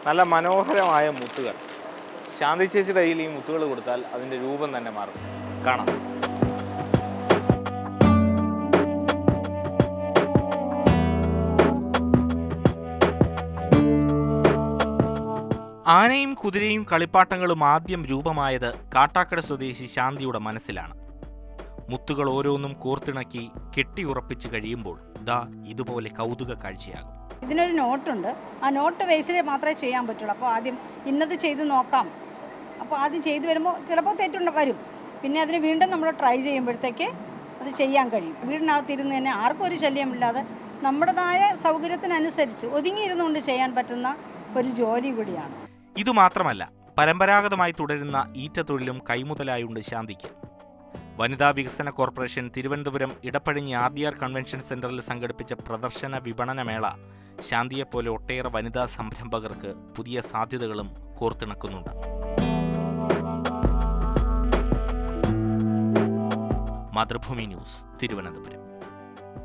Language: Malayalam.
നല്ല മനോഹരമായ മുത്തുകൾ. ശാന്തി ചേച്ചിയുടെ കയ്യിൽ ഈ മുത്തുകൾ കൊടുത്താൽ അതിൻ്റെ രൂപം തന്നെ മാറും. കാണാം. ആനയും കുതിരയും കളിപ്പാട്ടങ്ങളും ആദ്യം രൂപമായത് കാട്ടാക്കട സ്വദേശി ശാന്തിയുടെ മനസ്സിലാണ്. മുത്തുകൾ ഓരോന്നും കോർത്തിണക്കി കെട്ടിയുറപ്പിച്ച് കഴിയുമ്പോൾ ദാ ഇതുപോലെ കൗതുക കാഴ്ചയാകും. ഇതിനൊരു നോട്ടുണ്ട്. ആ നോട്ട് ബേസിൽ മാത്രമേ ചെയ്യാൻ പറ്റുള്ളൂ. അപ്പോൾ ആദ്യം ഇന്നത് ചെയ്ത് നോക്കാം. അപ്പോൾ ആദ്യം ചെയ്ത് വരുമ്പോൾ ചിലപ്പോൾ തെറ്റുണ്ട് വരും. പിന്നെ അതിന് വീണ്ടും നമ്മൾ ട്രൈ ചെയ്യുമ്പോഴത്തേക്ക് അത് ചെയ്യാൻ കഴിയും. വീടിനകത്തിരുന്ന് തന്നെ ആർക്കും ഒരു ശല്യമില്ലാതെ നമ്മുടേതായ സൗകര്യത്തിനനുസരിച്ച് ഒതുങ്ങിയിരുന്നുകൊണ്ട് ചെയ്യാൻ പറ്റുന്ന ഒരു ജോലി കൂടിയാണ്. ഇതുമാത്രമല്ല, പരമ്പരാഗതമായി തുടരുന്ന ഈറ്റത്തൊഴിലും കൈമുതലായുണ്ട് ശാന്തിക്ക്. വനിതാ വികസന corporation Thiruvananthapuram Edappazhinji RDR convention സെന്ററിൽ സംഘടിപ്പിച്ച പ്രദർശന വിപണന മേള ശാന്തിയെപ്പോലെ ഒട്ടേറെ വനിതാ സംരംഭകർക്ക് പുതിയ സാധ്യതകളും കോർത്തിണക്കുന്നുണ്ട്. മാതൃഭൂമി ന്യൂസ്, തിരുവനന്തപുരം.